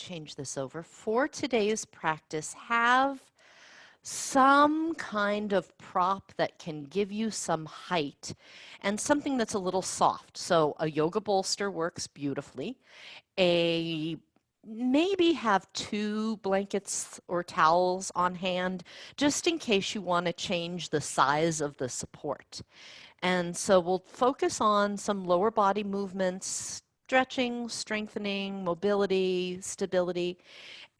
change this over. For today's practice, have some kind of prop that can give you some height and something that's a little soft. So a yoga bolster works beautifully. Maybe have 2 blankets or towels on hand just in case you want to change the size of the support. And so we'll focus on some lower body movements, stretching, strengthening, mobility, stability,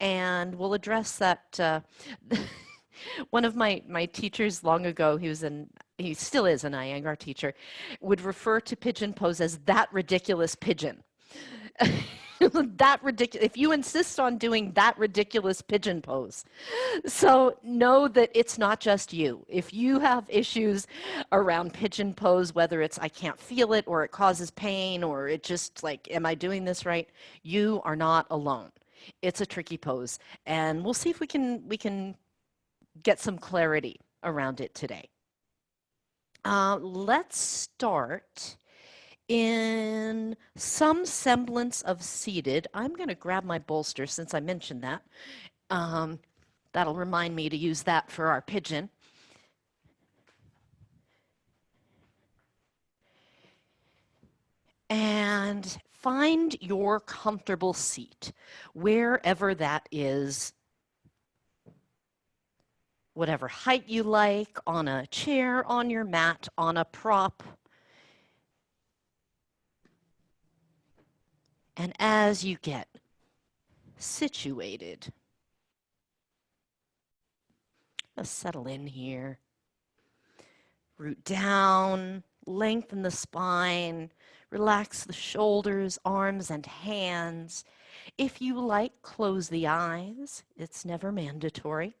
and we'll address that. One of my teachers long ago, he still is an Iyengar teacher, would refer to pigeon pose as that ridiculous pigeon. That ridiculous, if you insist on doing that ridiculous pigeon pose. So know that it's not just you. If you have issues around pigeon pose, whether it's I can't feel it or it causes pain or it just like, am I doing this right? You are not alone. It's a tricky pose. And we'll see if we can get some clarity around it today. Let's start in some semblance of seated. I'm going to grab my bolster since I mentioned that. That'll remind me to use that for our pigeon. And find your comfortable seat, wherever that is. Whatever height you like, on a chair, on your mat, on a prop. And as you get situated, let's settle in here. Root down, lengthen the spine, relax the shoulders, arms, and hands. If you like, close the eyes. It's never mandatory.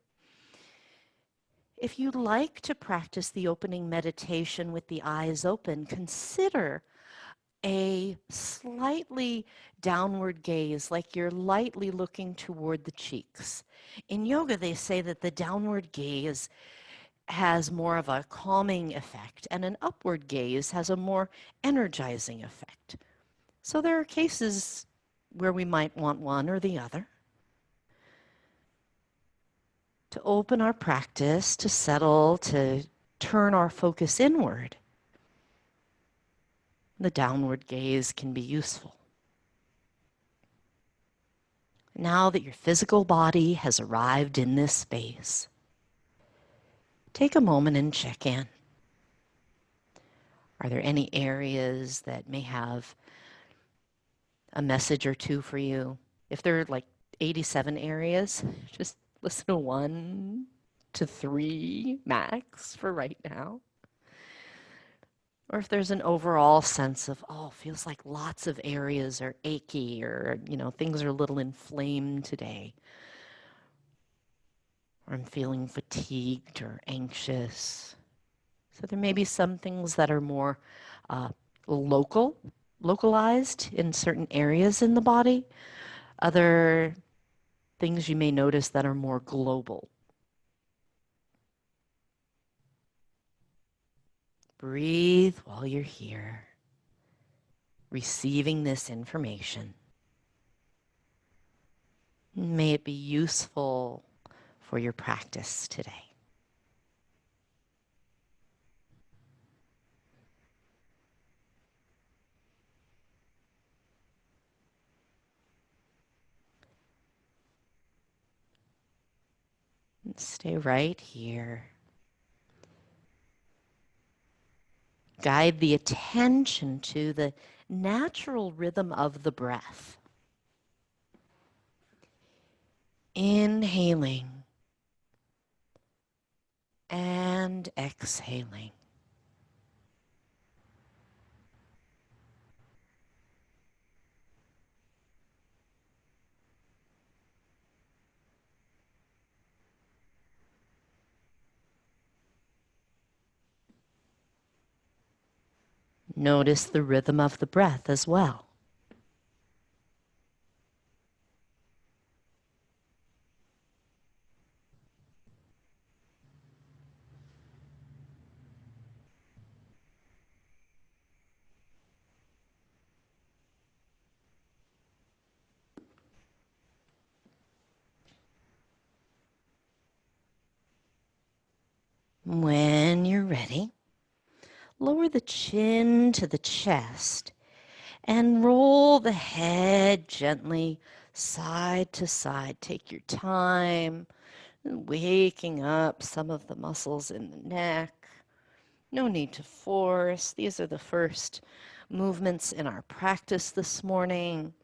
If you'd like to practice the opening meditation with the eyes open, consider a slightly downward gaze, like you're lightly looking toward the cheeks. In yoga, they say that the downward gaze has more of a calming effect, and an upward gaze has a more energizing effect. So there are cases where we might want one or the other. To open our practice, to settle, to turn our focus inward, the downward gaze can be useful. Now that your physical body has arrived in this space, take a moment and check in. Are there any areas that may have a message or two for you? If there are like 87 areas, just listen to 1 to 3 max for right now. Or if there's an overall sense of, oh, feels like lots of areas are achy or, things are a little inflamed today. Or I'm feeling fatigued or anxious. So there may be some things that are more localized in certain areas in the body. Other things you may notice that are more global. Breathe while you're here, receiving this information. May it be useful for your practice today. And stay right here. Guide the attention to the natural rhythm of the breath. Inhaling and exhaling. Notice the rhythm of the breath as well. When you're ready, lower the chin to the chest and roll the head gently side to side. Take your time, waking up some of the muscles in the neck. No need to force. These are the first movements in our practice this morning.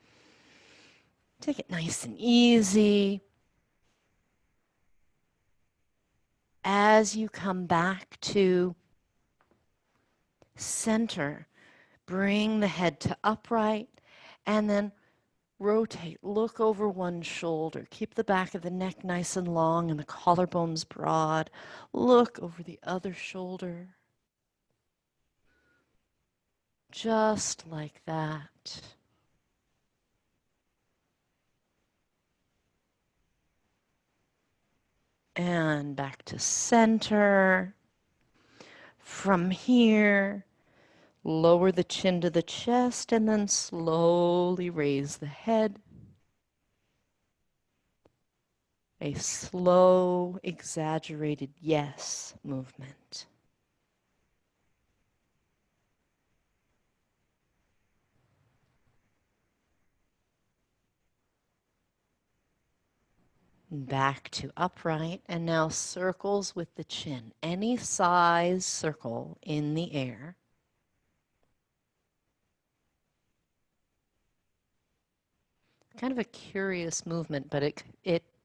Take it nice and easy. As you come back to center, bring the head to upright and then rotate. Look over one shoulder. Keep the back of the neck nice and long and the collarbones broad. Look over the other shoulder. Just like that. And back to center. From here, lower the chin to the chest and then slowly raise the head. A slow, exaggerated yes movement. Back to upright, and now circles with the chin. Any size circle in the air. Kind of a curious movement, but it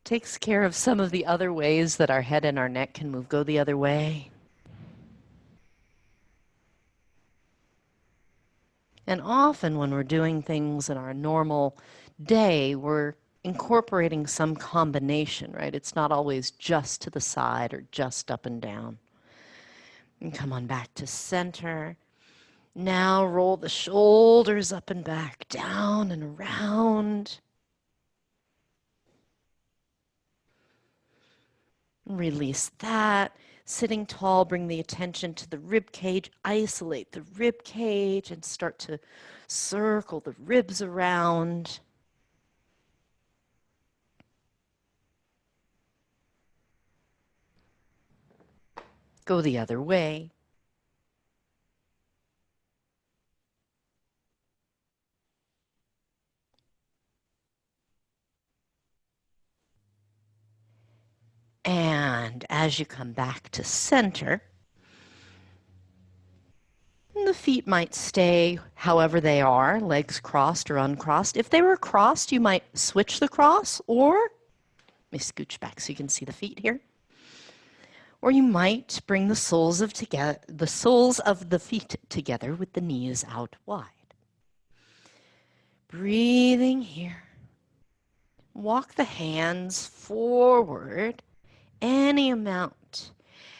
takes care of some of the other ways that our head and our neck can move. Go the other way. And often when we're doing things in our normal day, we're incorporating some combination, right? It's not always just to the side or just up and down. And come on back to center. Now roll the shoulders up and back, down and around. Release that. Sitting tall, bring the attention to the rib cage. Isolate the rib cage and start to circle the ribs around. Go the other way. And as you come back to center, the feet might stay however they are, legs crossed or uncrossed. If they were crossed, you might switch the cross, or let me scooch back so you can see the feet here. Or you might bring the soles of the feet together with the knees out wide. Breathing here. Walk the hands forward any amount.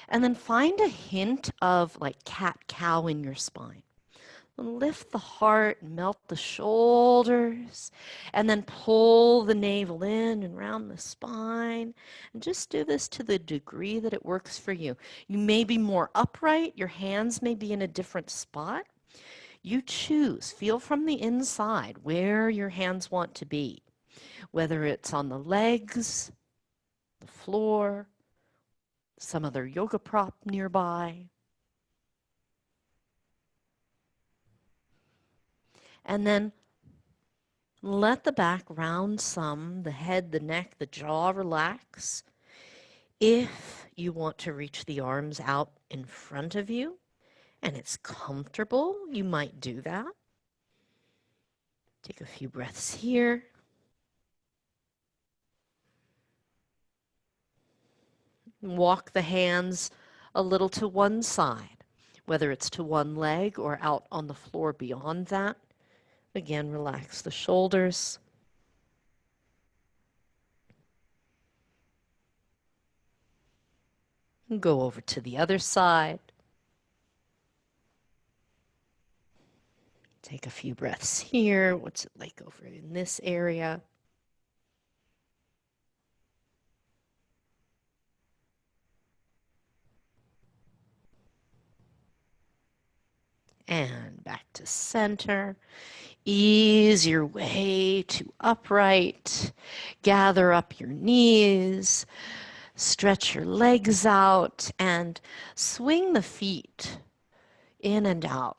And then find a hint of like cat-cow in your spine. Lift the heart, melt the shoulders, and then pull the navel in and round the spine. And just do this to the degree that it works for you. You may be more upright. Your hands may be in a different spot. You choose. Feel from the inside where your hands want to be, whether it's on the legs, the floor, some other yoga prop nearby. And then let the back round some, the head, the neck, the jaw relax. If you want to reach the arms out in front of you and it's comfortable, you might do that. Take a few breaths here. Walk the hands a little to one side, whether it's to one leg or out on the floor beyond that. Again, relax the shoulders. Go over to the other side. Take a few breaths here. What's it like over in this area? And back to center. Ease your way to upright. Gather up your knees. Stretch your legs out and swing the feet in and out.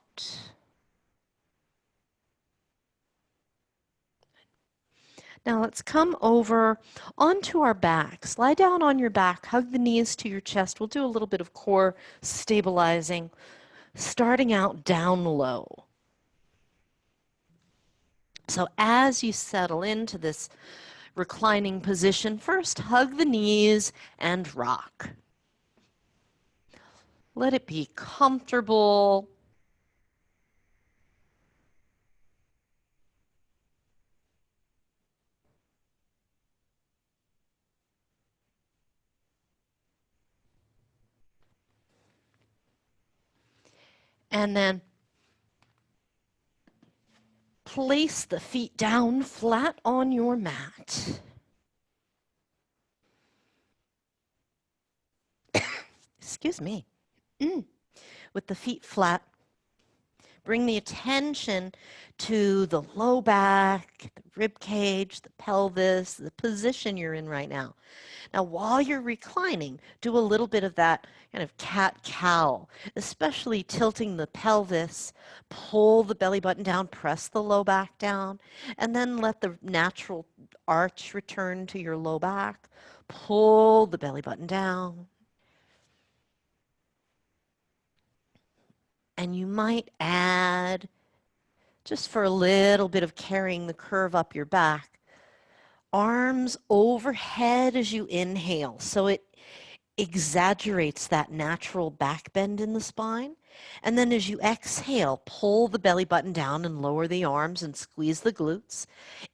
Now let's come over onto our backs. Lie down on your back, hug the knees to your chest. We'll do a little bit of core stabilizing, starting out down low. So as you settle into this reclining position, first hug the knees and rock. Let it be comfortable. And then place the feet down flat on your mat. Excuse me. With the feet flat, bring the attention to the low back, the rib cage, the pelvis, the position you're in right now. Now, while you're reclining, do a little bit of that kind of cat-cow, especially tilting the pelvis, pull the belly button down, press the low back down, and then let the natural arch return to your low back. Pull the belly button down. And you might add, just for a little bit of carrying the curve up your back, arms overhead as you inhale. So it exaggerates that natural back bend in the spine. And then as you exhale, pull the belly button down and lower the arms and squeeze the glutes.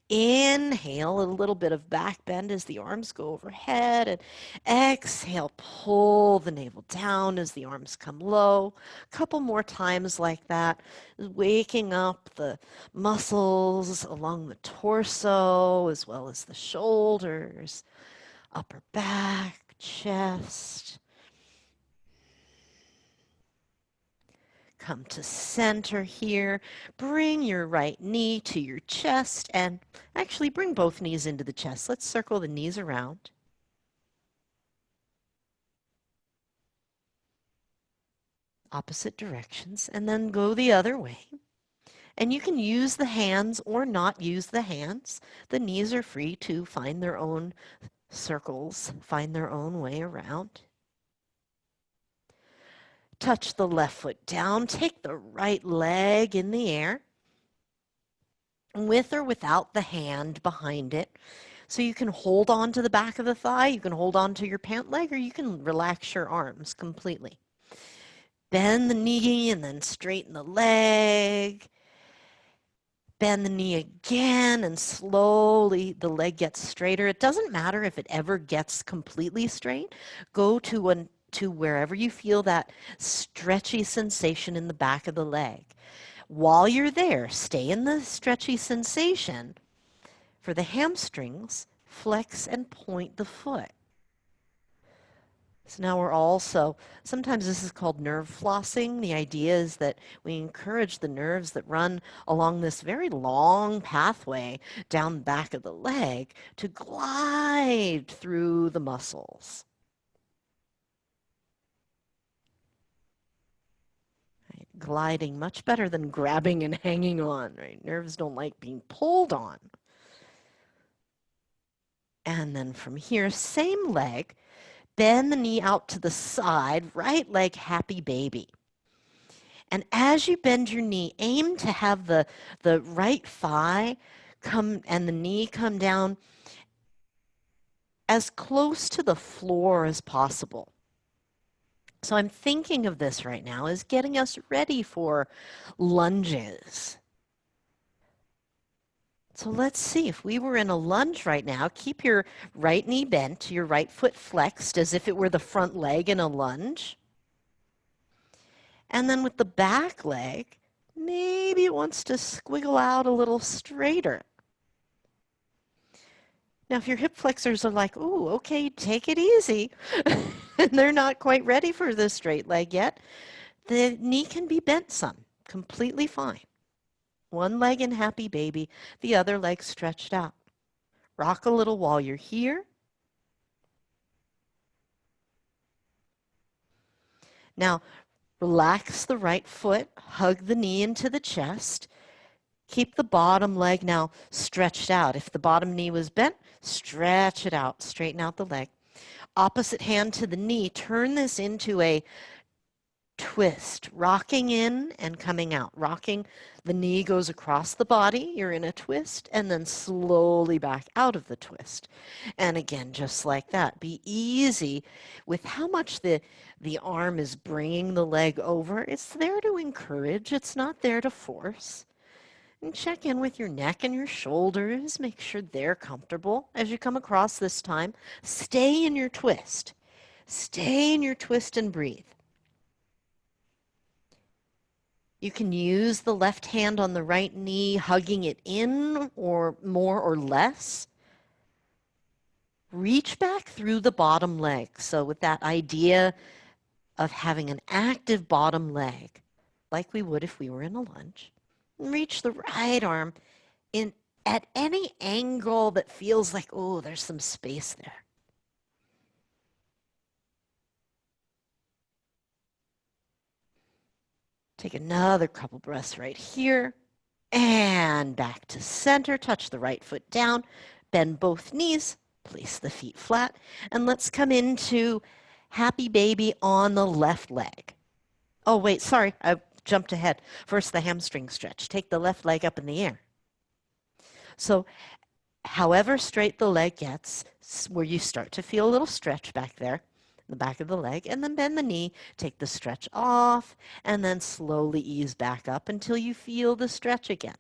Inhale, a little bit of back bend as the arms go overhead, and exhale, pull the navel down as the arms come low. A couple more times like that, waking up the muscles along the torso as well as the shoulders, upper back, chest. Come to center here. Bring your right knee to your chest and actually bring both knees into the chest. Let's circle the knees around. Opposite directions, and then go the other way. And you can use the hands or not use the hands. The knees are free to find their own circles, find their own way around. Touch the left foot down. Take the right leg in the air, with or without the hand behind it. So you can hold on to the back of the thigh, you can hold on to your pant leg, or you can relax your arms completely. Bend the knee and then straighten the leg. Bend the knee again and slowly the leg gets straighter. It doesn't matter if it ever gets completely straight. Go to wherever you feel that stretchy sensation in the back of the leg. While you're there, stay in the stretchy sensation. For the hamstrings, flex and point the foot. So now we're also, sometimes this is called nerve flossing. The idea is that we encourage the nerves that run along this very long pathway down the back of the leg to glide through the muscles. Right? Gliding much better than grabbing and hanging on, right? Nerves don't like being pulled on. And then from here, same leg, bend the knee out to the side, right leg happy baby. And as you bend your knee, aim to have the right thigh come and the knee come down as close to the floor as possible. So I'm thinking of this right now as getting us ready for lunges. So let's see, if we were in a lunge right now, keep your right knee bent, your right foot flexed as if it were the front leg in a lunge. And then with the back leg, maybe it wants to squiggle out a little straighter. Now, if your hip flexors are like, ooh, okay, take it easy, and they're not quite ready for the straight leg yet, the knee can be bent some, completely fine. One leg in happy baby, the other leg stretched out. Rock a little while you're here. Now, relax the right foot, hug the knee into the chest. Keep the bottom leg now stretched out. If the bottom knee was bent, stretch it out, straighten out the leg. Opposite hand to the knee, turn this into a twist, rocking in and coming out. Rocking, the knee goes across the body, you're in a twist, and then slowly back out of the twist. And again, just like that. Be easy with how much the arm is bringing the leg over. It's there to encourage, it's not there to force. And check in with your neck and your shoulders. Make sure they're comfortable as you come across this time. Stay in your twist. Stay in your twist and breathe. You can use the left hand on the right knee, hugging it in or more or less. Reach back through the bottom leg. So with that idea of having an active bottom leg, like we would if we were in a lunge, reach the right arm in at any angle that feels like, oh, there's some space there. Take another couple breaths right here. And back to center. Touch the right foot down. Bend both knees. Place the feet flat. And let's come into happy baby on the left leg. Oh, wait, sorry. I jumped ahead. First, the hamstring stretch. Take the left leg up in the air. So however straight the leg gets, where you start to feel a little stretch back there, the back of the leg, and then bend the knee, take the stretch off, and then slowly ease back up until you feel the stretch again.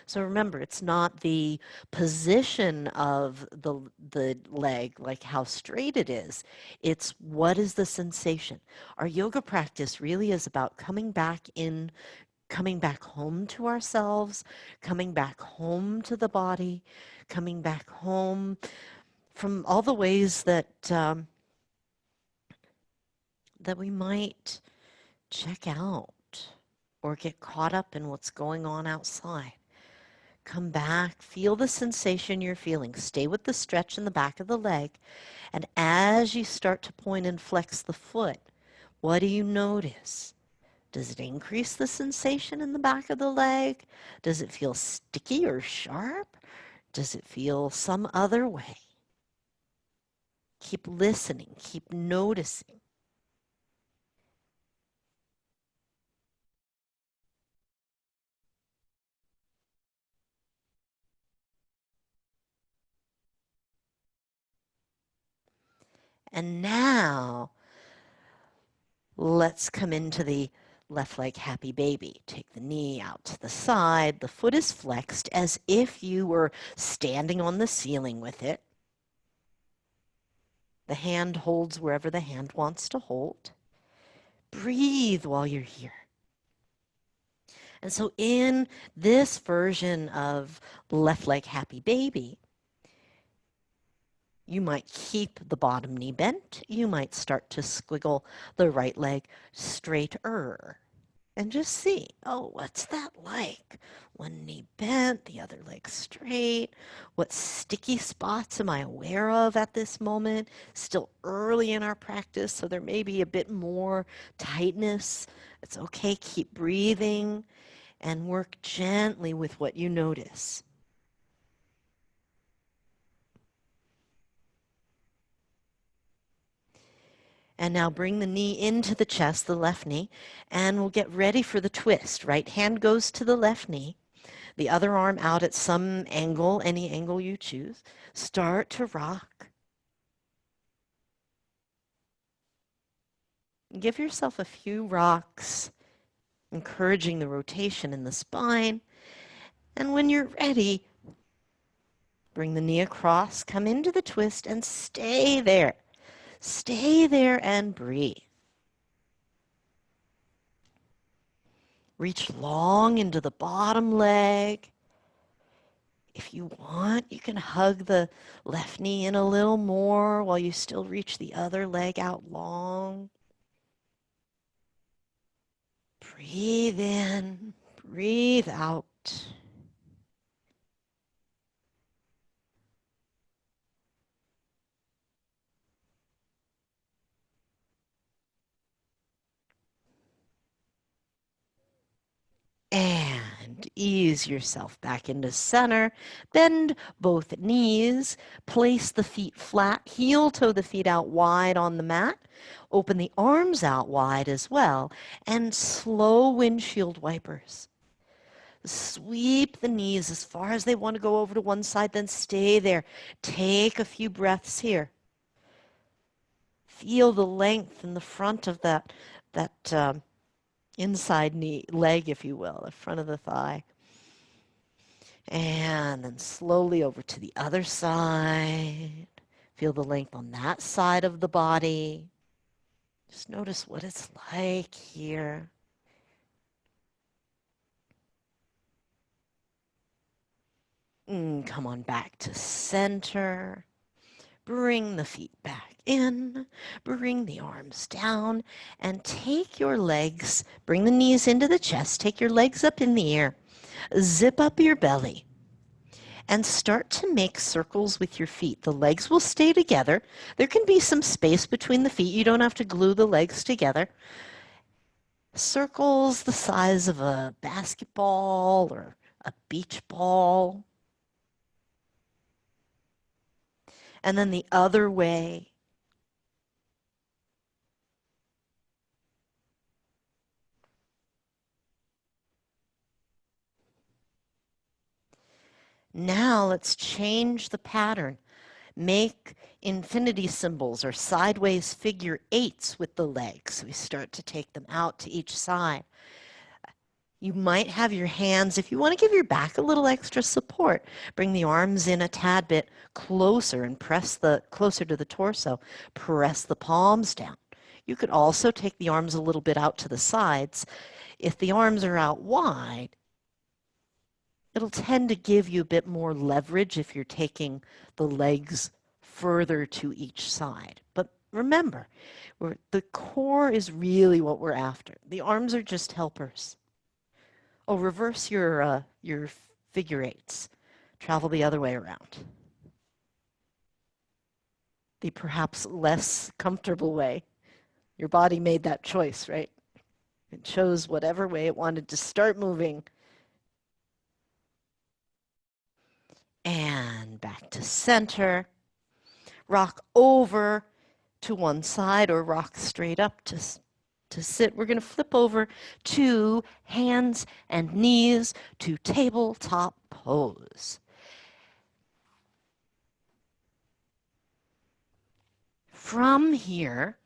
So remember, it's not the position of the leg, like how straight it is. It's what is the sensation. Our yoga practice really is about coming back home to ourselves, coming back home to the body, coming back home from all the ways that we might check out or get caught up in what's going on outside. Come back, feel the sensation you're feeling. Stay with the stretch in the back of the leg. And as you start to point and flex the foot, what do you notice? Does it increase the sensation in the back of the leg? Does it feel sticky or sharp? Does it feel some other way? Keep listening, keep noticing. And now, let's come into the left leg happy baby. Take the knee out to the side. The foot is flexed as if you were standing on the ceiling with it. The hand holds wherever the hand wants to hold. Breathe while you're here. And so in this version of left leg happy baby, you might keep the bottom knee bent. You might start to squiggle the right leg straighter. And just see, oh, what's that like? One knee bent, the other leg straight. What sticky spots am I aware of at this moment? Still early in our practice, so there may be a bit more tightness. It's okay, keep breathing and work gently with what you notice. And now bring the knee into the chest, the left knee, and we'll get ready for the twist. Right hand goes to the left knee, the other arm out at some angle, any angle you choose. Start to rock. Give yourself a few rocks, encouraging the rotation in the spine. And when you're ready, bring the knee across, come into the twist, and stay there. Stay there and breathe. Reach long into the bottom leg. If you want, you can hug the left knee in a little more while you still reach the other leg out long. Breathe in, breathe out. And ease yourself back into center. Bend both knees. Place the feet flat. Heel toe the feet out wide on the mat. Open the arms out wide as well. And slow windshield wipers. Sweep the knees as far as they want to go over to one side, then stay there. Take a few breaths here. Feel the length in the front of that inside knee, leg, if you will, the front of the thigh. And then slowly over to the other side. Feel the length on that side of the body. Just notice what it's like here. Come on back to center. Bring the feet back in. Bring the arms down. And take your legs, bring the knees into the chest. Take your legs up in the air. Zip up your belly. And start to make circles with your feet. The legs will stay together. There can be some space between the feet. You don't have to glue the legs together. Circles the size of a basketball or a beach ball. And then the other way. Now let's change the pattern. Make infinity symbols or sideways figure eights with the legs. We start to take them out to each side. You might have your hands, if you want to give your back a little extra support, bring the arms in a tad bit closer and press closer to the torso. Press the palms down. You could also take the arms a little bit out to the sides. If the arms are out wide, it'll tend to give you a bit more leverage if you're taking the legs further to each side. But remember, the core is really what we're after. The arms are just helpers. Oh, reverse your figure eights. Travel the other way around. The perhaps less comfortable way. Your body made that choice, right? It chose whatever way it wanted to start moving. And back to center. Rock over to one side or rock straight up to sit. We're going to flip over to hands and knees to tabletop pose. From here,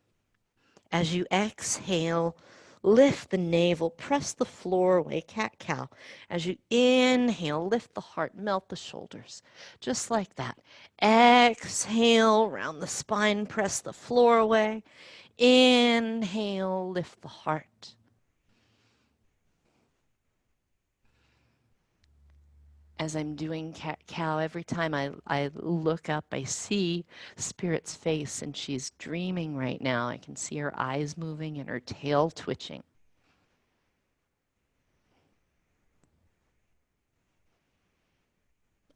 as you exhale, lift the navel, press the floor away, cat-cow. As you inhale, lift the heart, melt the shoulders, just like that. Exhale, round the spine, press the floor away. Inhale, lift the heart. As I'm doing cat-cow, every time I look up, I see Spirit's face, and she's dreaming right now. I can see her eyes moving and her tail twitching.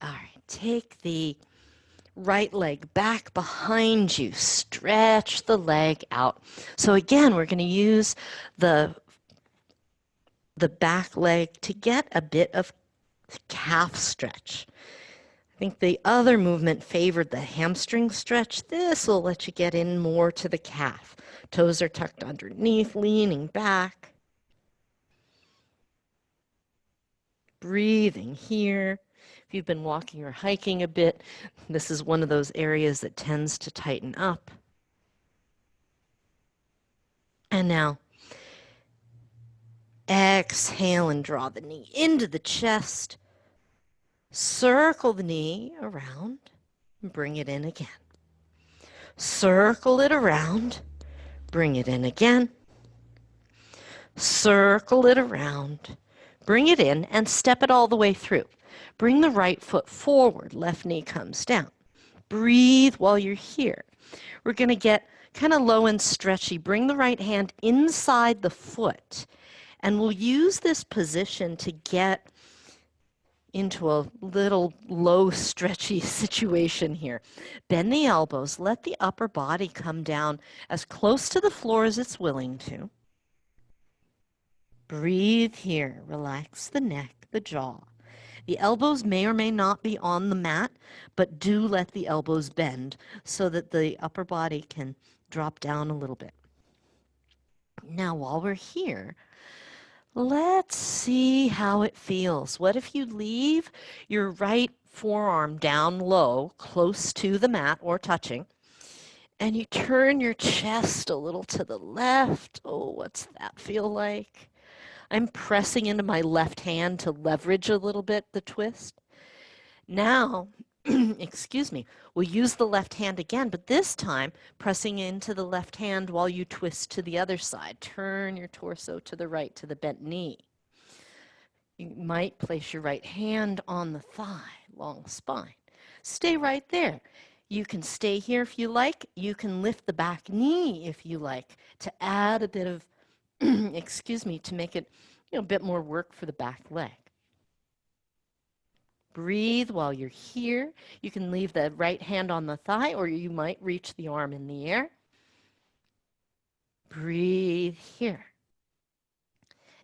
All right, take the right leg back behind you. Stretch the leg out. So again, we're going to use the back leg to get a bit of calf stretch. I think the other movement favored the hamstring stretch. This will let you get in more to the calf. Toes are tucked underneath, leaning back. Breathing here. If you've been walking or hiking a bit, this is one of those areas that tends to tighten up. And now, exhale and draw the knee into the chest. Circle the knee around and bring it in again. Circle it around, bring it in again. Circle it around, bring it in, and step it all the way through. Bring the right foot forward, left knee comes down. Breathe while you're here. We're going to get kind of low and stretchy. Bring the right hand inside the foot, and we'll use this position to get into a little low stretchy situation here. Bend the elbows, let the upper body come down as close to the floor as it's willing to. Breathe here, relax the neck. the jaw. The elbows may or may not be on the mat, but do let the elbows bend so that the upper body can drop down a little bit. Now, while we're here, let's see how it feels. What if you leave your right forearm down low, close to the mat or touching, and you turn your chest a little to the left? Oh, what's that feel like? I'm pressing into my left hand to leverage a little bit the twist. Now, excuse me, we'll use the left hand again, but this time pressing into the left hand while you twist to the other side. Turn your torso to the right to the bent knee. You might place your right hand on the thigh, long spine. Stay right there. You can stay here if you like. You can lift the back knee if you like to add a bit of, excuse me, to make it a bit more work for the back leg. Breathe while you're here. You can leave the right hand on the thigh, or you might reach the arm in the air. Breathe here.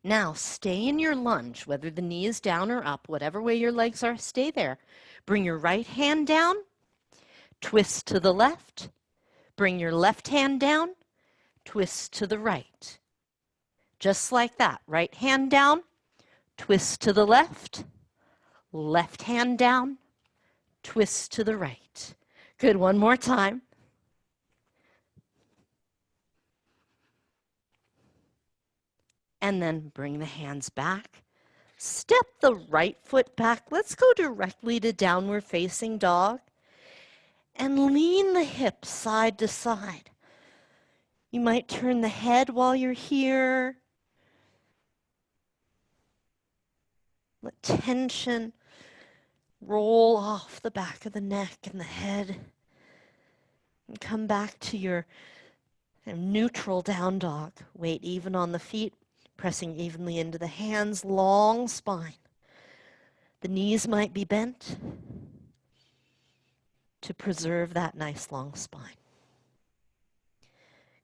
Now, stay in your lunge, whether the knee is down or up, whatever way your legs are, stay there. Bring your right hand down, twist to the left. Bring your left hand down, twist to the right. Just like that. Right hand down, twist to the left. Left hand down, twist to the right. Good, one more time. And then bring the hands back. Step the right foot back. Let's go directly to downward facing dog. And lean the hips side to side. You might turn the head while you're here. Let tension roll off the back of the neck and the head. And come back to your neutral down dog. Weight even on the feet, pressing evenly into the hands, long spine. The knees might be bent to preserve that nice long spine.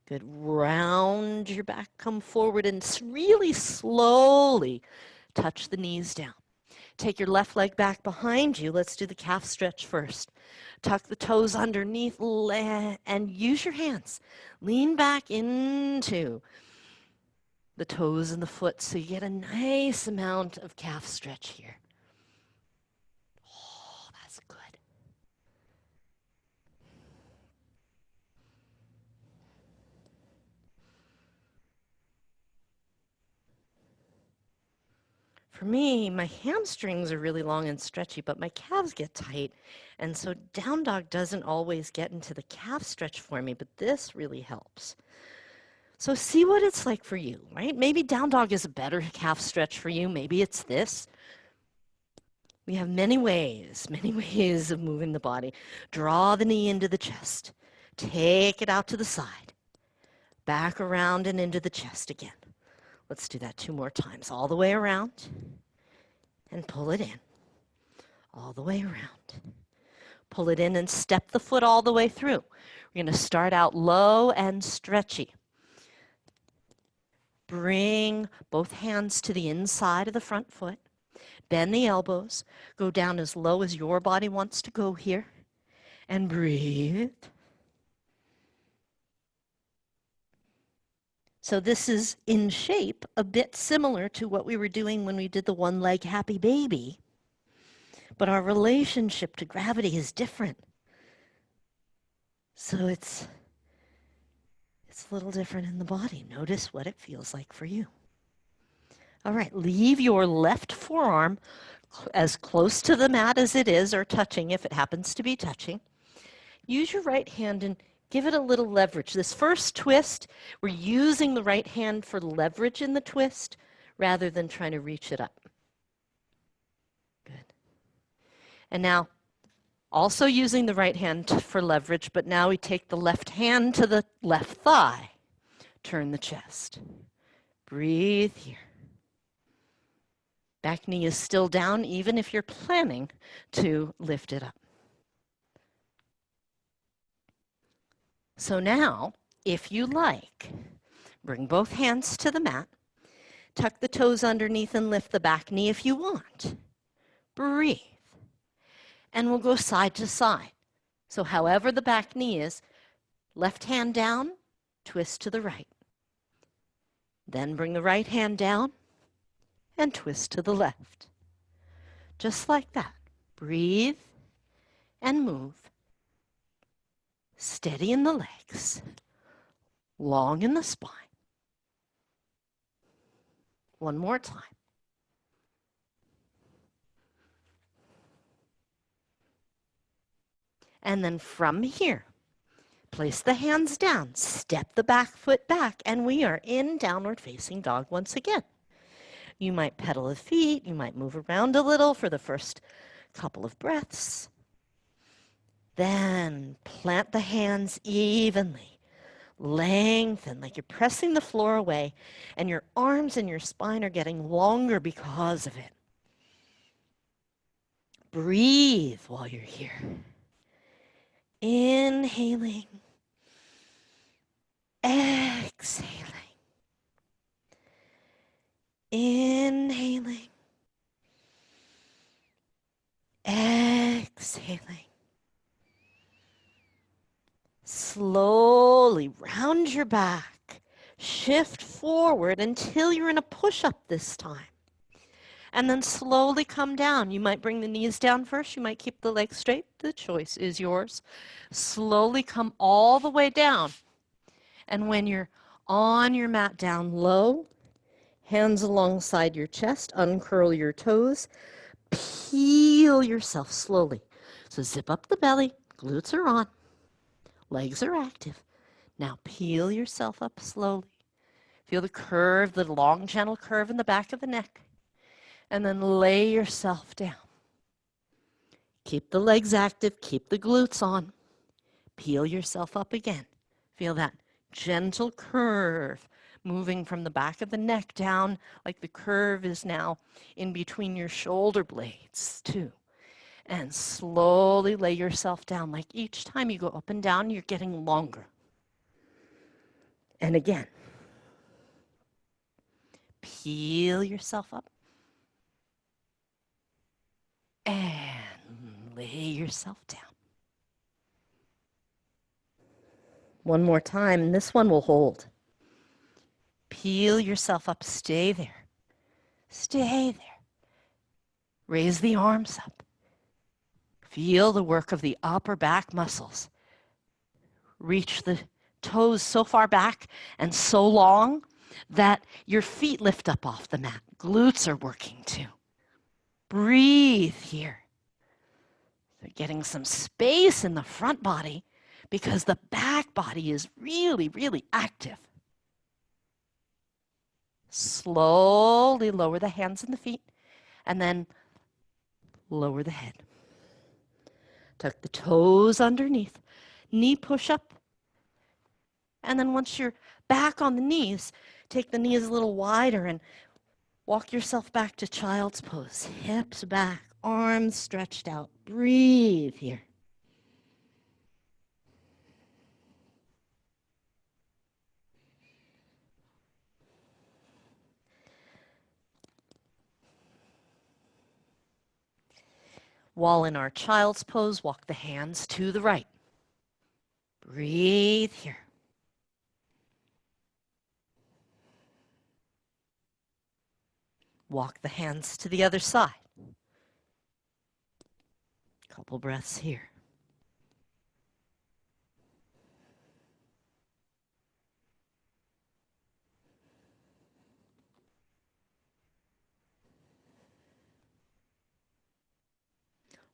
Good. Round your back, come forward, and really slowly touch the knees down. Take your left leg back behind you. Let's do the calf stretch first. Tuck the toes underneath and use your hands. Lean back into the toes and the foot so you get a nice amount of calf stretch here. Oh, that's good. For me, my hamstrings are really long and stretchy, but my calves get tight. And so down dog doesn't always get into the calf stretch for me, but this really helps. So see what it's like for you, right? Maybe down dog is a better calf stretch for you. Maybe it's this. We have many ways of moving the body. Draw the knee into the chest. Take it out to the side. Back around and into the chest again. Let's do that 2 more times. All the way around and pull it in. All the way around. Pull it in and step the foot all the way through. We're going to start out low and stretchy. Bring both hands to the inside of the front foot. Bend the elbows. Go down as low as your body wants to go here. And breathe. So this is, in shape, a bit similar to what we were doing when we did the one-leg happy baby. But our relationship to gravity is different. So it's a little different in the body. Notice what it feels like for you. All right, leave your left forearm as close to the mat as it is, or touching if it happens to be touching. Use your right hand and give it a little leverage. This first twist, we're using the right hand for leverage in the twist rather than trying to reach it up. Good. And now, also using the right hand for leverage, but now we take the left hand to the left thigh. Turn the chest. Breathe here. Back knee is still down, even if you're planning to lift it up. So now, if you like, bring both hands to the mat. Tuck the toes underneath and lift the back knee if you want. Breathe. And we'll go side to side. So however the back knee is, left hand down, twist to the right. Then bring the right hand down and twist to the left. Just like that. Breathe and move. Steady in the legs. Long in the spine. One more time. And then from here, place the hands down, step the back foot back, and we are in downward facing dog once again. You might pedal the feet, you might move around a little for the first couple of breaths. Then plant the hands evenly. Lengthen, like you're pressing the floor away, and your arms and your spine are getting longer because of it. Breathe while you're here. Inhaling. Exhaling. Inhaling. Exhaling. Slowly round your back. Shift forward until you're in a push-up this time. And then slowly come down. You might bring the knees down first. You might keep the legs straight. The choice is yours. Slowly come all the way down. And when you're on your mat down low, hands alongside your chest, uncurl your toes, peel yourself slowly. So zip up the belly, glutes are on, legs are active. Now peel yourself up slowly. Feel the curve, the long gentle curve in the back of the neck. And then lay yourself down. Keep the legs active, keep the glutes on. Peel yourself up again. Feel that gentle curve moving from the back of the neck down, like the curve is now in between your shoulder blades too. And slowly lay yourself down, like each time you go up and down, you're getting longer. And again, peel yourself up. And lay yourself down. One more time, and this one will hold. Peel yourself up, stay there. Stay there. Raise the arms up. Feel the work of the upper back muscles. Reach the toes so far back and so long that your feet lift up off the mat. Glutes are working too. Breathe here. So getting some space in the front body because the back body is really, really active. Slowly lower the hands and the feet and then lower the head. Tuck the toes underneath. Knee push up. And then once you're back on the knees, take the knees a little wider and walk yourself back to child's pose. Hips back, arms stretched out. Breathe here. While in our child's pose, walk the hands to the right. Breathe here. Walk the hands to the other side. Couple breaths here.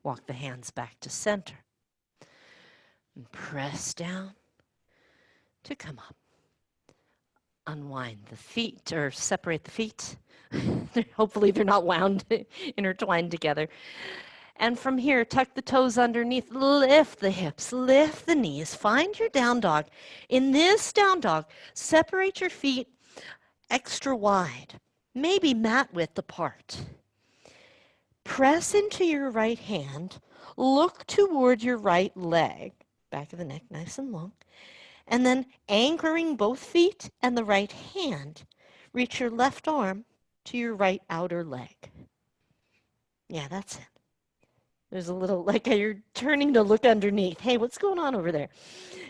Walk the hands back to center. And press down to come up. Unwind the feet or separate the feet. Hopefully they're not wound, intertwined together. And from here, tuck the toes underneath, lift the hips, lift the knees, find your down dog. In this down dog, separate your feet extra wide, maybe mat width apart. Press into your right hand, look toward your right leg, back of the neck nice and long, and then anchoring both feet and the right hand, reach your left arm to your right outer leg. Yeah, that's it. There's a little, like you're turning to look underneath. Hey, what's going on over there?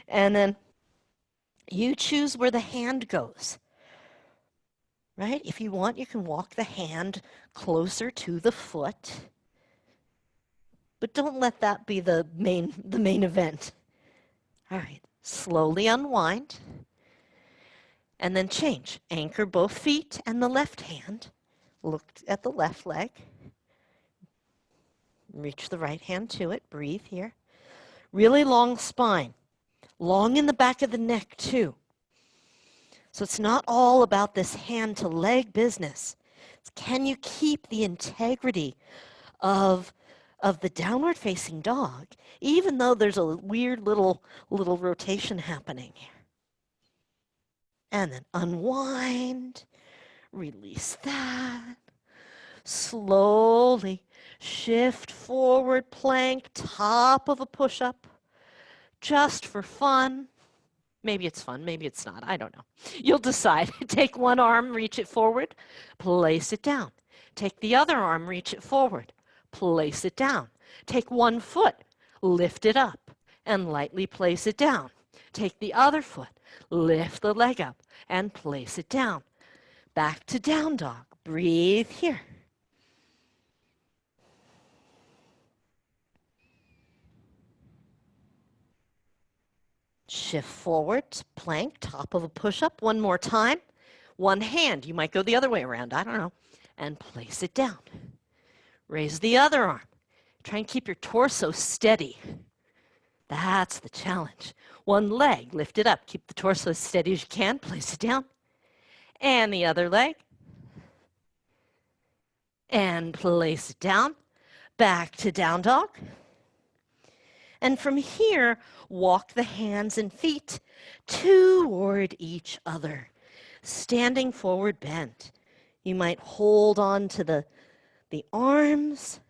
And then you choose where the hand goes, right? If you want, you can walk the hand closer to the foot, but don't let that be the main event. All right, slowly unwind, and then change. Anchor both feet and the left hand. Look at the left leg. Reach the right hand to it. Breathe here. Really long spine. Long in the back of the neck, too. So it's not all about this hand to leg business. It's can you keep the integrity of the downward facing dog, even though there's a weird little rotation happening here. And then unwind, release that. Slowly shift forward, plank, top of a push-up, just for fun. Maybe it's fun, maybe it's not, I don't know. You'll decide. Take one arm, reach it forward, place it down. Take the other arm, reach it forward, place it down. Take one foot, lift it up, and lightly place it down. Take the other foot, lift the leg up, and place it down. Back to down dog. Breathe here. Shift forward, plank, top of a push-up. One more time. One hand. You might go the other way around. I don't know. And place it down. Raise the other arm. Try and keep your torso steady. That's the challenge. One leg. Lift it up. Keep the torso as steady as you can. Place it down. And the other leg. And place it down. Back to down dog. And from here, walk the hands and feet toward each other, standing forward bent. You might hold on to the arms.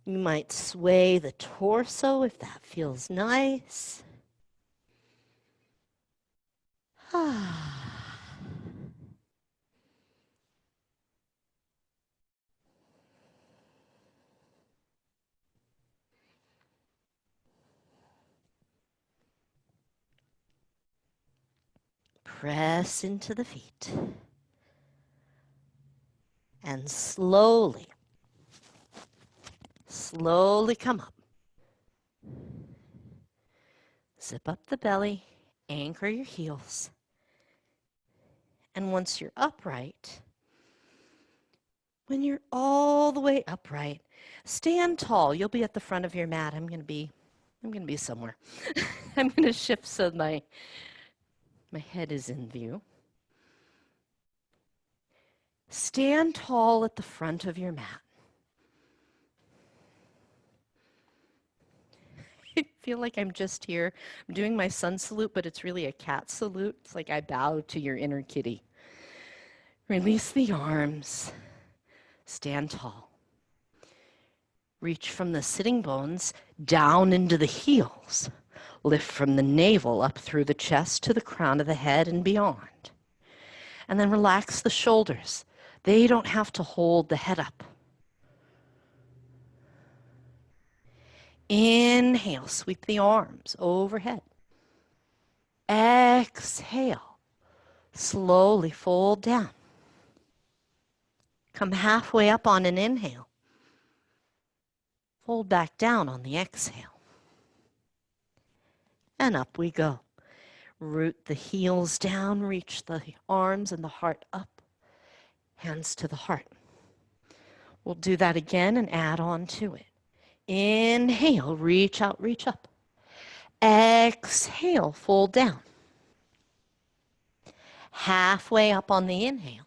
You might sway the torso if that feels nice. Press into the feet. And slowly come up. Zip up the belly, anchor your heels. And once you're upright, when you're all the way upright, stand tall. You'll be at the front of your mat. I'm going to be somewhere. I'm going to shift so my head is in view. Stand tall at the front of your mat. I feel like I'm just here. I'm doing my sun salute, but it's really a cat salute. It's like I bow to your inner kitty. Release the arms. Stand tall. Reach from the sitting bones down into the heels. Lift from the navel up through the chest to the crown of the head and beyond. And then relax the shoulders. They don't have to hold the head up. Inhale, sweep the arms overhead. Exhale, slowly fold down. Come halfway up on an inhale. Fold back down on the exhale. And up we go. Root the heels down, reach the arms and the heart up. Hands to the heart. We'll do that again and add on to it. Inhale, reach out, reach up. Exhale, fold down. Halfway up on the inhale.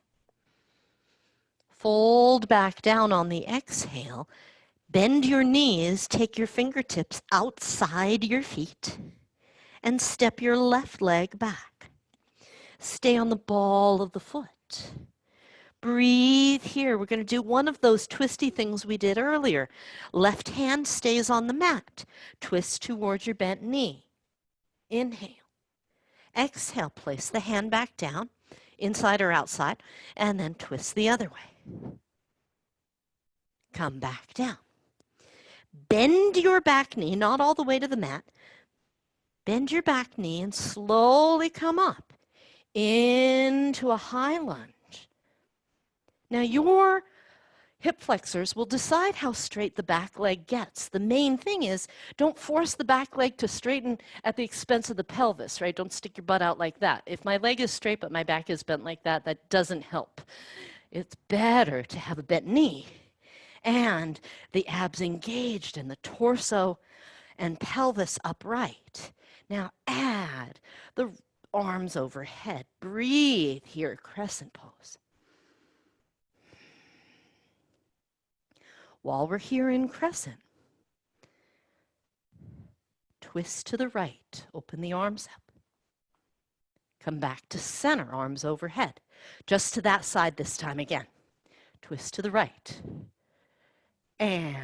Fold back down on the exhale. Bend your knees, take your fingertips outside your feet, and step your left leg back. Stay on the ball of the foot. Breathe here. We're going to do one of those twisty things we did earlier. Left hand stays on the mat. Twist towards your bent knee. Inhale. Exhale, place the hand back down. inside or outside, and then twist the other way. Come back down. Bend your back knee, not all the way to the mat. Bend your back knee and slowly come up into a high lunge. Now your hip flexors will decide how straight the back leg gets. The main thing is don't force the back leg to straighten at the expense of the pelvis, right? Don't stick your butt out like that. If my leg is straight but my back is bent like that, that doesn't help. It's better to have a bent knee and the abs engaged and the torso and pelvis upright. Now add the arms overhead. Breathe here, crescent pose. While we're here in crescent, twist to the right, open the arms up. Come back to center, arms overhead. Just to that side this time again. Twist to the right. And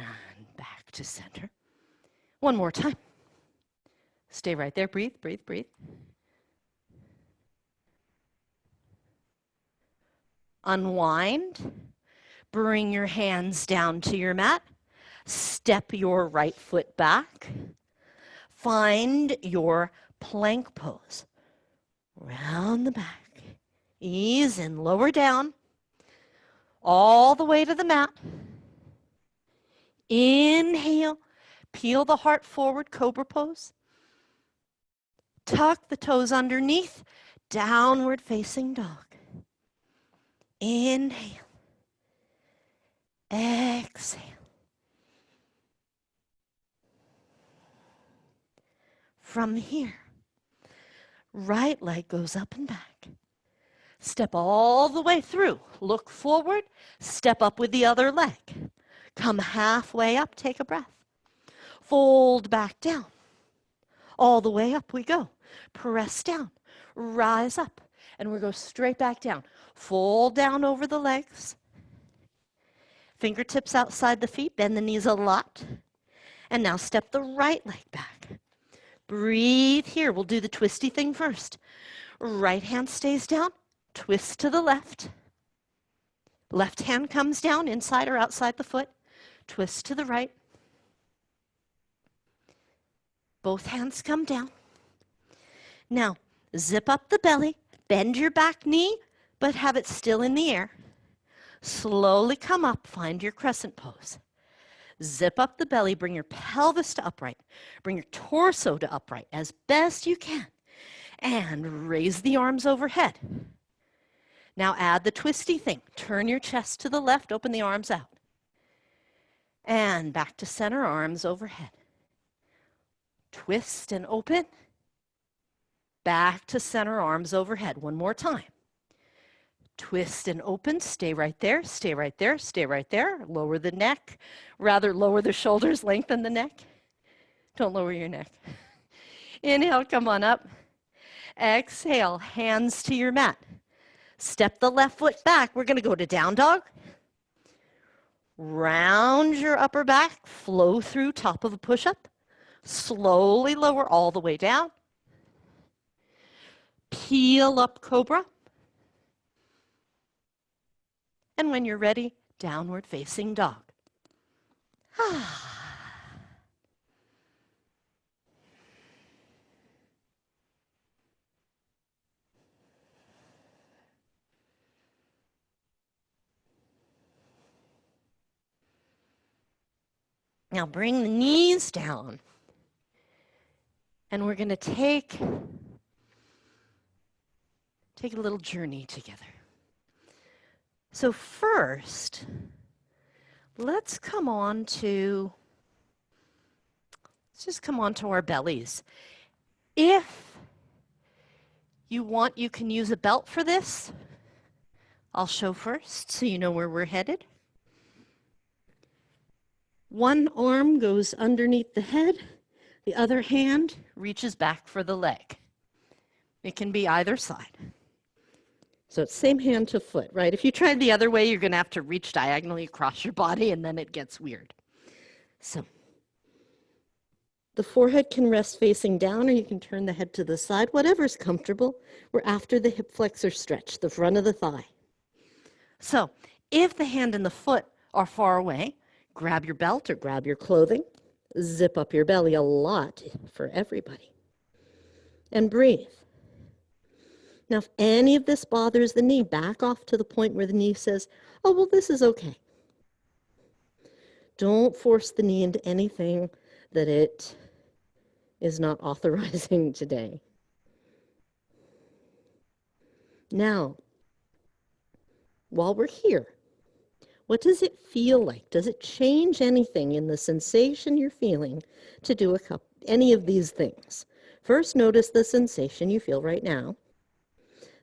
back to center. One more time. Stay right there, breathe, breathe, breathe. Unwind. Bring your hands down to your mat. Step your right foot back. Find your plank pose. Round the back. Ease in, lower down. All the way to the mat. Inhale. Peel the heart forward, cobra pose. Tuck the toes underneath. Downward facing dog. Inhale. Exhale. From here, right leg goes up and back. Step all the way through. Look forward. Step up with the other leg. Come halfway up. Take a breath. Fold back down. All the way up we go. Press down. Rise up. And we go straight back down. Fold down over the legs. Fingertips outside the feet, bend the knees a lot. And now step the right leg back. Breathe here. We'll do the twisty thing first. Right hand stays down. Twist to the left. Left hand comes down inside or outside the foot. Twist to the right. Both hands come down. Now, zip up the belly. Bend your back knee, but have it still in the air. Slowly come up, find your crescent pose. Zip up the belly, bring your pelvis to upright. Bring your torso to upright as best you can. And raise the arms overhead. Now add the twisty thing. Turn your chest to the left, open the arms out. And back to center, arms overhead. Twist and open. Back to center, arms overhead. One more time. Twist and open, stay right there, stay right there, stay right there. Lower the neck, rather lower the shoulders, lengthen the neck. Don't lower your neck. Inhale, come on up. Exhale, hands to your mat. Step the left foot back. We're going to go to down dog. Round your upper back, flow through top of a push-up. Slowly lower all the way down. Peel up cobra. And when you're ready, downward facing dog. Now bring the knees down. And we're going to take a little journey together. So first, let's just come on to our bellies. If you want, you can use a belt for this. I'll show first so you know where we're headed. One arm goes underneath the head. The other hand reaches back for the leg. It can be either side. So it's same hand to foot, right? If you try the other way, you're going to have to reach diagonally across your body, and then it gets weird. So The forehead can rest facing down, or you can turn the head to the side, whatever's comfortable. We're after the hip flexor stretch, the front of the thigh. So if the hand and the foot are far away, grab your belt or Grab your clothing, zip up your belly a lot for everybody, and breathe. Now, if any of this bothers the knee, back off to the point where the knee says, oh, well, this is okay. Don't force the knee into anything that it is not authorizing today. Now, while we're here, what does it feel like? Does it change anything in the sensation you're feeling to do any of these things? First, notice the sensation you feel right now.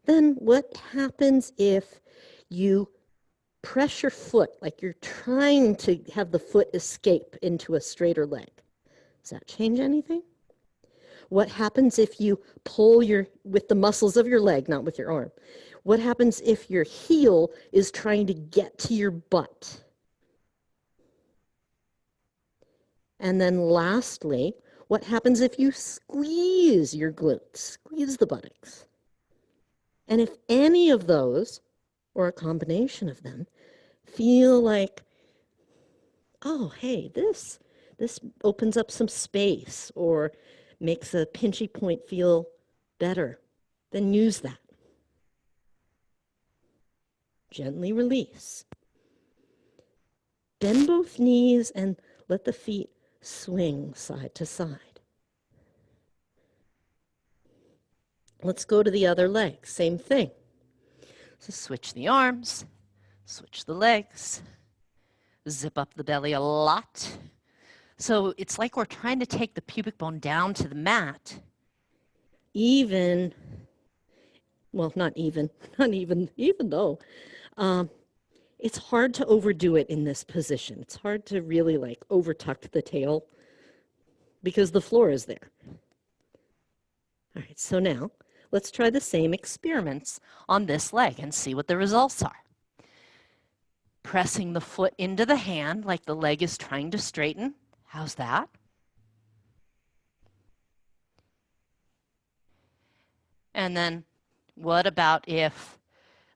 Then what happens if you press your foot like you're trying to have the foot escape into a straighter leg? Does that change anything? What happens if you pull with the muscles of your leg, not with your arm? What happens if your heel is trying to get to your butt? And then lastly, what happens if you squeeze your glutes, squeeze the buttocks? And if any of those, or a combination of them, feel like, oh, hey, this opens up some space or makes a pinchy point feel better, then use that. Gently release. Bend both knees and let the feet swing side to side. Let's go to the other leg. Same thing. So switch the arms, switch the legs, zip up the belly a lot. So it's like we're trying to take the pubic bone down to the mat. Even though it's hard to overdo it in this position. It's hard to really like overtuck the tail because the floor is there. All right, so now let's try the same Experiments on this leg and see what the results are. Pressing the foot into the hand like the leg is trying to straighten. How's that? And then what about if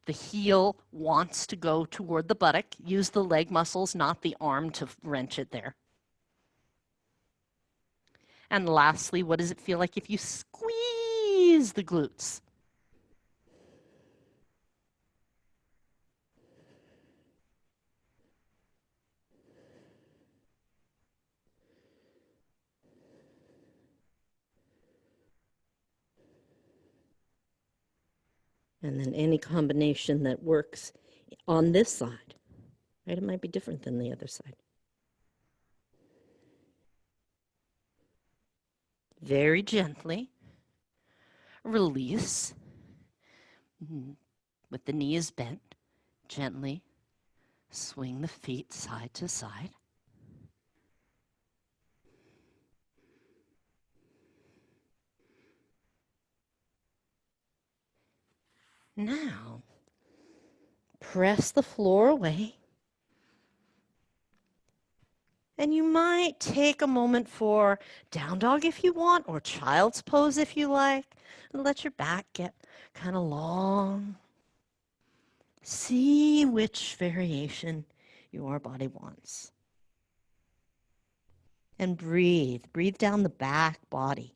the heel wants to go toward the buttock? Use the leg muscles, not the arm, to wrench it there. And lastly, what does it feel like if you squeeze the glutes? And then any combination that works on this side, right? It might be different than the other side. Very gently release with the knees bent. Gently swing the feet side to side. Now, press the floor away. And you might take a moment for down dog if you want, or child's pose if you like. And let your back get kind of long. See which variation your body wants. And breathe. Breathe down the back body.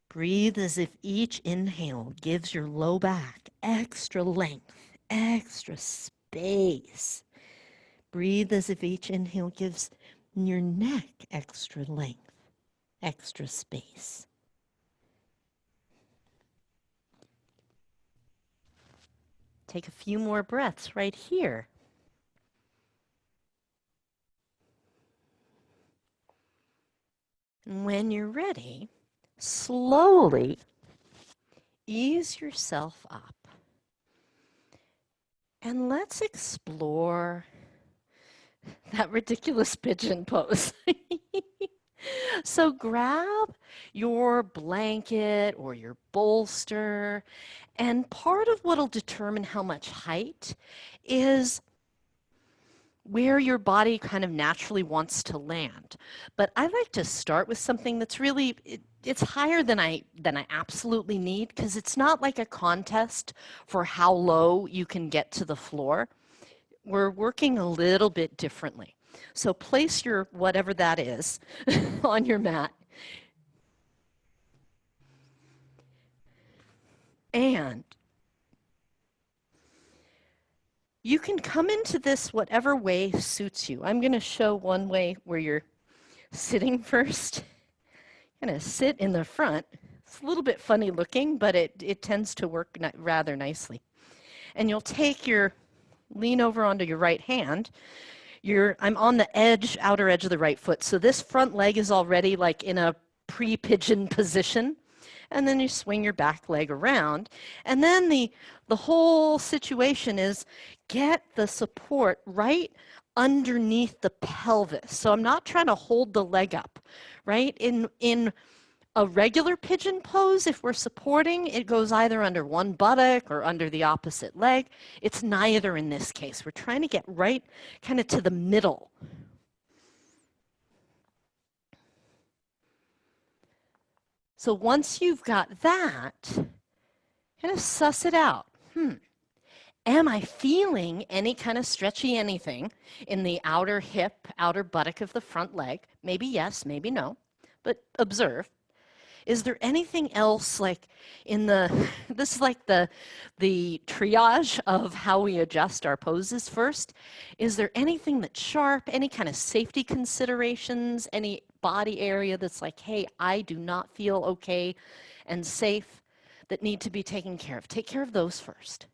Breathe as if each inhale gives your low back extra length, extra space. Breathe as if each inhale gives your neck extra length, extra space. Take a few more breaths right here. And when you're ready, slowly ease yourself up. And let's explore that ridiculous pigeon pose. So grab your blanket or your bolster, and part of what will determine how much height is where your body kind of naturally wants to land. But I like to start with something that's really, it's higher than I absolutely need, because it's not like a contest for how low you can get to the floor. We're working a little bit differently. So place your whatever that is on your mat. And you can come into this whatever way suits you. I'm going to show one way where you're sitting first. I'm going to sit in the front. It's a little bit funny looking, but it tends to work rather nicely. And you'll take your, lean over onto your right hand. I'm on the edge, outer edge of the right foot. So this front leg is already like in a pre-pigeon position. And then you swing your back leg around. And then the whole situation is get the support right underneath the pelvis. So I'm not trying to hold the leg up, right? In a regular pigeon pose, if we're supporting, it goes either under one buttock or under the opposite leg. It's neither in this case. We're trying to get right kind of to the middle. So once you've got that, kind of suss it out. Am I feeling any kind of stretchy anything in the outer hip, outer buttock of the front leg? Maybe yes, maybe no, but observe. Is there anything else like in the, this is like the triage of how we adjust our poses first. Is there anything that's sharp, any kind of safety considerations, any body area that's like, hey, I do not feel okay and safe that need to be taken care of? Take care of those first.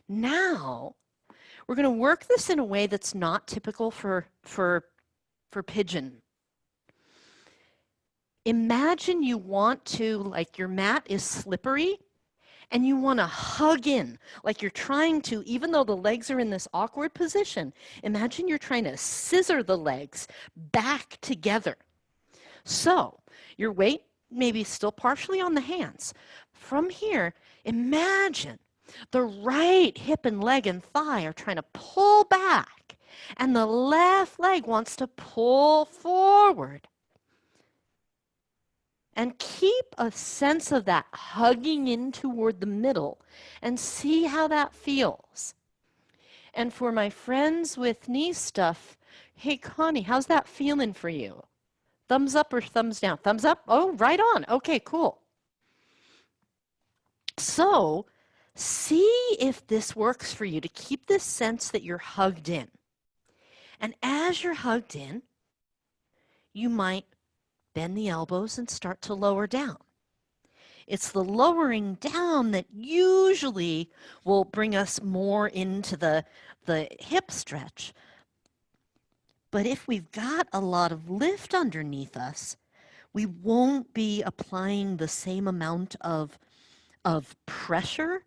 Now, we're going to work this in a way that's not typical for pigeon. Imagine you want to, like your mat is slippery, and you want to hug in, like you're trying to, even though the legs are in this awkward position, imagine you're trying to scissor the legs back together. So your weight may be still partially on the hands. From here, imagine the right hip and leg and thigh are trying to pull back, and the left leg wants to pull forward. And keep a sense of that hugging in toward the middle and see how that feels. And for my friends with knee stuff, hey, Connie, how's that feeling for you? Thumbs up or thumbs down? Thumbs up? Oh, right on. Okay, cool. So see if this works for you to keep this sense that you're hugged in. And as you're hugged in, you might bend the elbows and start to lower down. It's the lowering down that usually will bring us more into the hip stretch. But if we've got a lot of lift underneath us, we won't be applying the same amount of pressure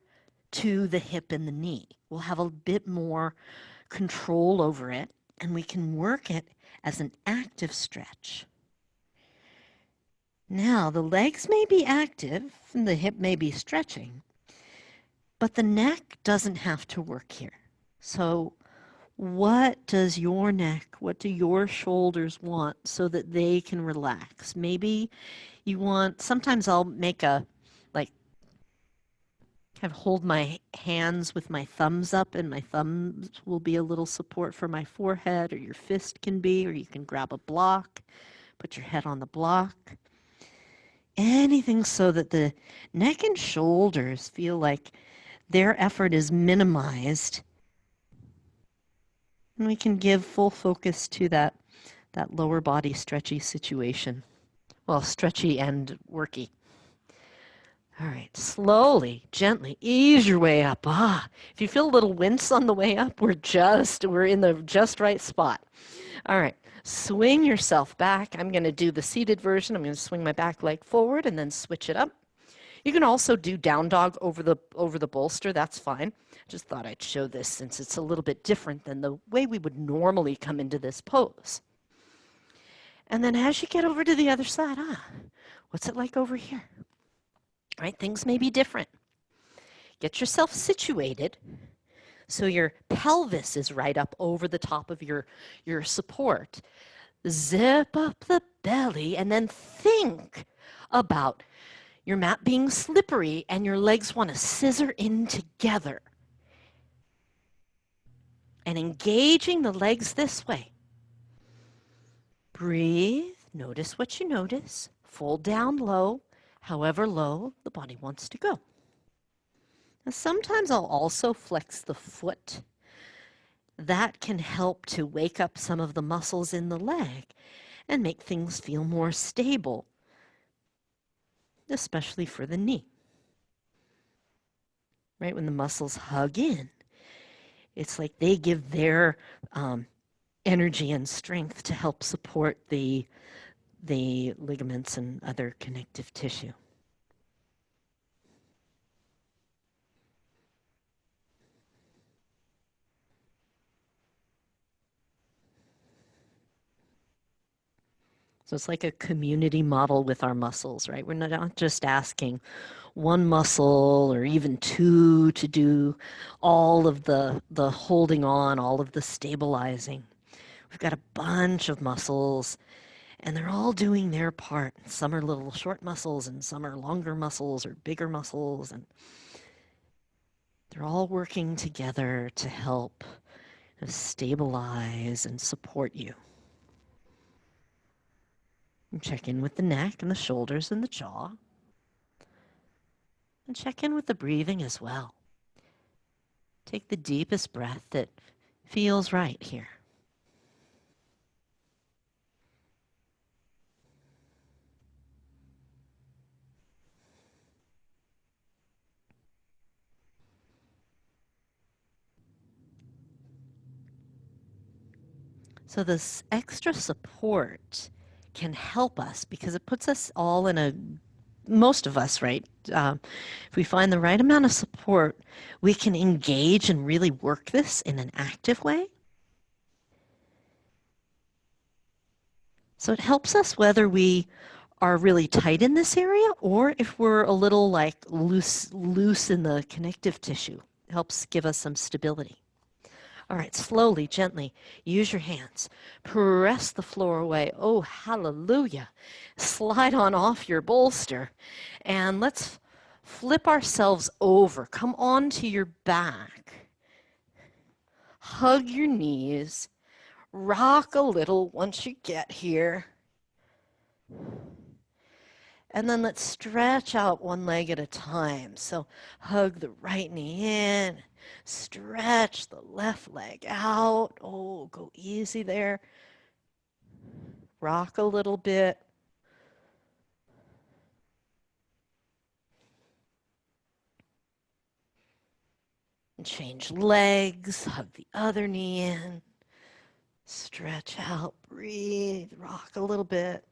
to the hip and the knee. We'll have a bit more control over it, and we can work it as an active stretch. Now, the legs may be active and the hip may be stretching, but the neck doesn't have to work here. So what does your neck, what do your shoulders want so that they can relax? Maybe you want, sometimes I'll make a, like, kind of hold my hands with my thumbs up, and my thumbs will be a little support for my forehead, or your fist can be, or you can grab a block, put your head on the block. Anything so that the neck and shoulders feel like their effort is minimized. And we can give full focus to that lower body stretchy situation. Well, stretchy and worky. All right, slowly, gently, ease your way up. If you feel a little wince on the way up, we're in the just right spot. All right. Swing yourself back. I'm going to do the seated version. I'm going to swing my back leg forward and then switch it up. You can also do down dog over the bolster. That's fine. Just thought I'd show this since it's a little bit different than the way we would normally come into this pose. And then as you get over to the other side, what's it like over here? All right, things may be different. Get yourself situated So your pelvis is right up over the top of your support. Zip up the belly and then think about your mat being slippery and your legs want to scissor in together. And engaging the legs this way. Breathe, notice what you notice. Fold down low, however low the body wants to go. Now, sometimes I'll also flex the foot. That can help to wake up some of the muscles in the leg and make things feel more stable, especially for the knee. Right, when the muscles hug in, it's like they give their energy and strength to help support the ligaments and other connective tissue. So it's like a community model with our muscles, right? We're not just asking one muscle or even two to do all of the holding on, all of the stabilizing. We've got a bunch of muscles and they're all doing their part. Some are little short muscles and some are longer muscles or bigger muscles, and they're all working together to help stabilize and support you. And check in with the neck and the shoulders and the jaw. And check in with the breathing as well. Take the deepest breath that feels right here. So this extra support can help us because it puts us all in a, most of us, right? If we find the right amount of support, we can engage and really work this in an active way. So it helps us whether we are really tight in this area or if we're a little like loose in the connective tissue. It helps give us some stability. All right, slowly, gently, use your hands. Press the floor away. Oh, hallelujah. Slide on off your bolster. And let's flip ourselves over. Come onto your back. Hug your knees. Rock a little once you get here. And then let's stretch out one leg at a time. So hug the right knee in, stretch the left leg out. Oh, go easy there. Rock a little bit. And change legs, hug the other knee in. Stretch out, breathe, rock a little bit.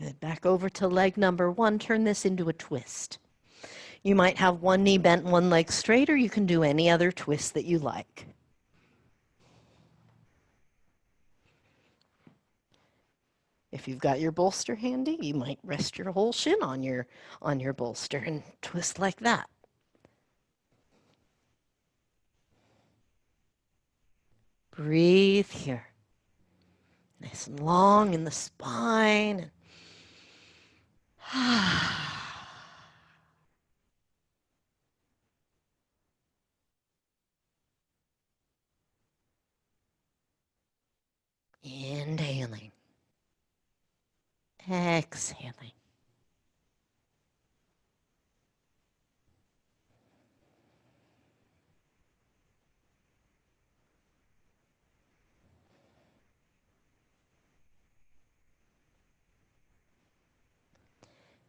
Good. Back over to leg number one. Turn this into a twist. You might have one knee bent, one leg straight, or you can do any other twist that you like. If you've got your bolster handy, you might rest your whole shin on your bolster and twist like that. Breathe here. Nice and long in the spine. Inhaling. Exhaling.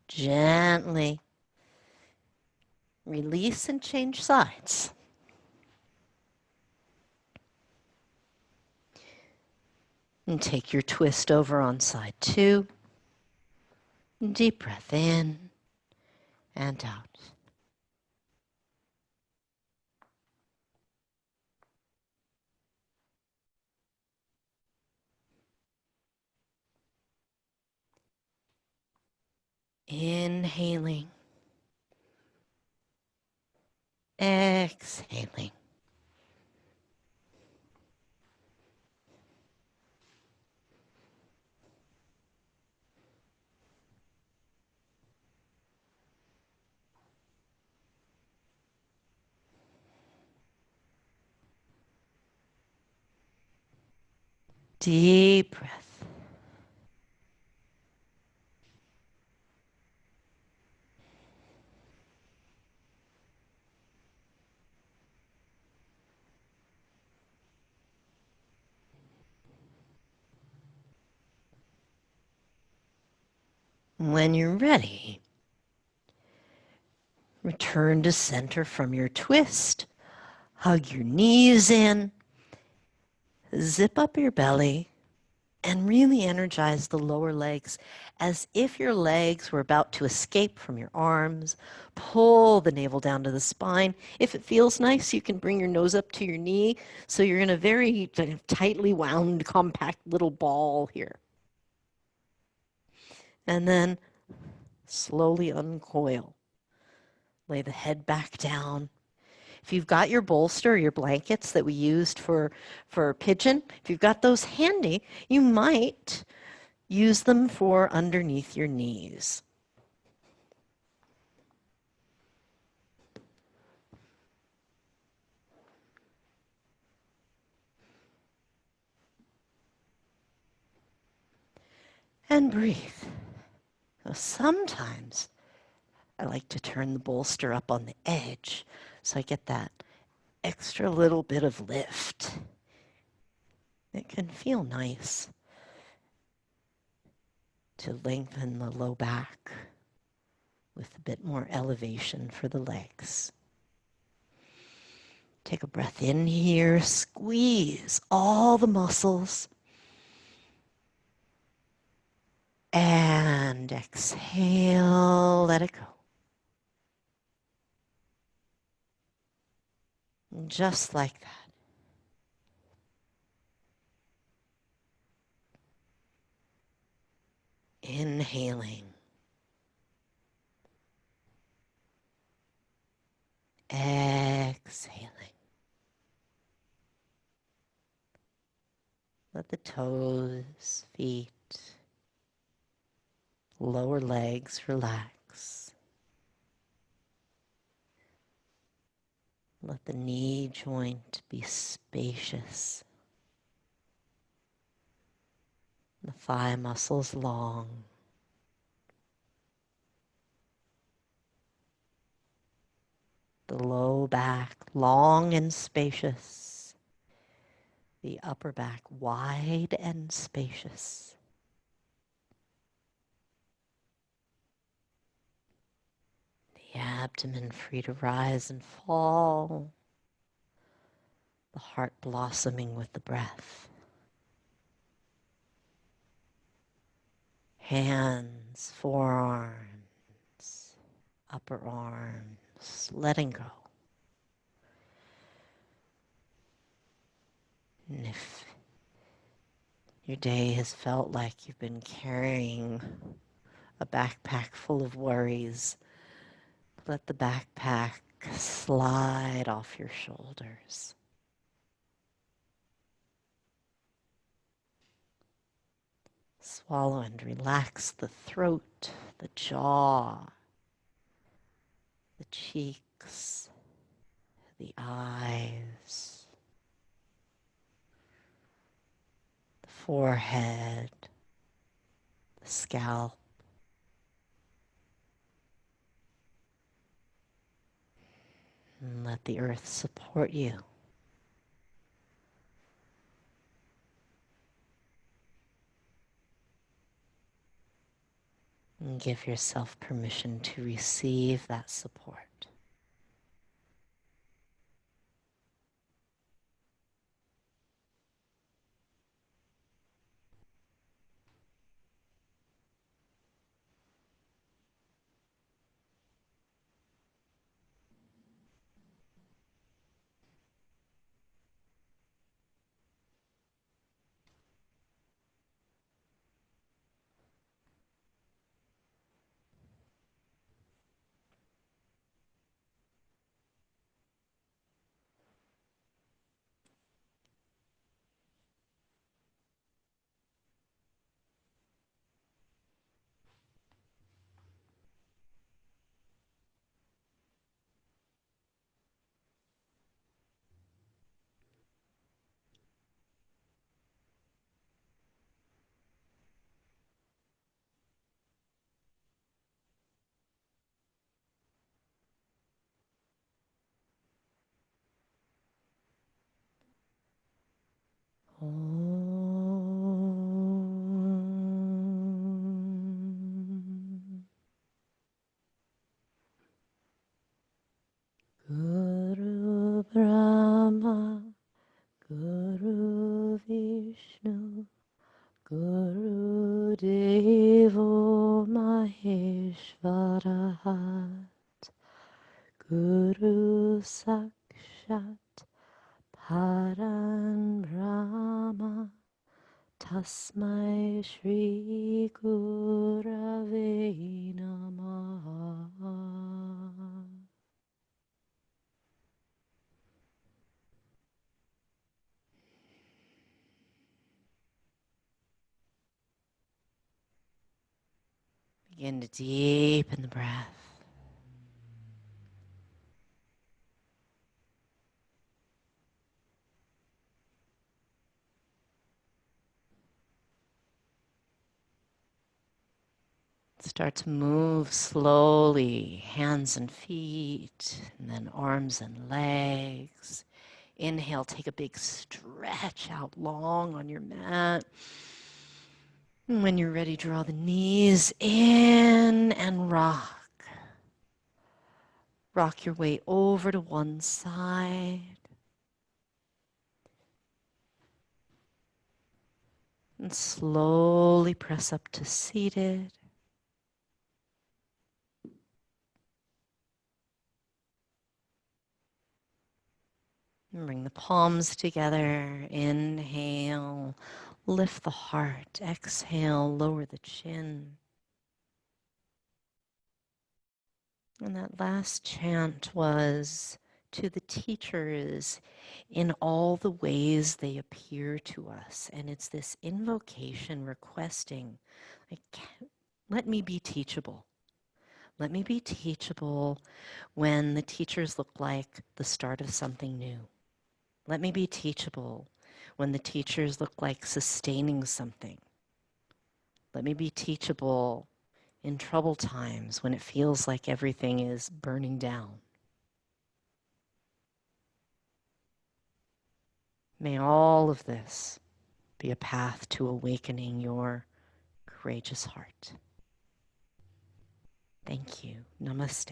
Gently release and change sides. And take your twist over on side two. Deep breath in and out. Inhaling, exhaling. Deep breath. When you're ready, return to center from your twist. Hug your knees in. Zip up your belly and really energize the lower legs as if your legs were about to escape from your arms. Pull the navel down to the spine. If it feels nice, you can bring your nose up to your knee so you're in a very tightly wound, compact little ball here. And then slowly uncoil. Lay the head back down. If you've got your bolster or your blankets that we used for pigeon, if you've got those handy, you might use them for underneath your knees. And breathe. So sometimes I like to turn the bolster up on the edge so I get that extra little bit of lift. It can feel nice to lengthen the low back with a bit more elevation for the legs. Take a breath in here, squeeze all the muscles. And exhale, let it go. Just like that. Inhaling. Exhaling. Let the toes, feet, lower legs relax. Let the knee joint be spacious. The thigh muscles long. The low back long and spacious. The upper back wide and spacious. The abdomen free to rise and fall. The heart blossoming with the breath. Hands, forearms, upper arms, letting go. And if your day has felt like you've been carrying a backpack full of worries, let the backpack slide off your shoulders. Swallow and relax the throat, the jaw, the cheeks, the eyes, the forehead, the scalp. And let the earth support you. And give yourself permission to receive that support. Om. Guru Brahma, Guru Vishnu, Guru Devo Maheshvaraha, Guru Sakshat Paran Brahma, Tasmai Shri Gurave Namaha. Begin to deepen the breath. Start to move slowly, hands and feet, and then arms and legs. Inhale, take a big stretch out long on your mat. And when you're ready, draw the knees in and rock. Rock your way over to one side. And slowly press up to seated. And bring the palms together. Inhale, lift the heart. Exhale, lower the chin. And that last chant was to the teachers in all the ways they appear to us. And it's this invocation requesting, like, let me be teachable. Let me be teachable when the teachers look like the start of something new. Let me be teachable when the teachers look like sustaining something. Let me be teachable in troubled times when it feels like everything is burning down. May all of this be a path to awakening your courageous heart. Thank you. Namaste.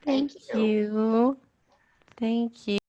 Thank Thank you. you. Thank you.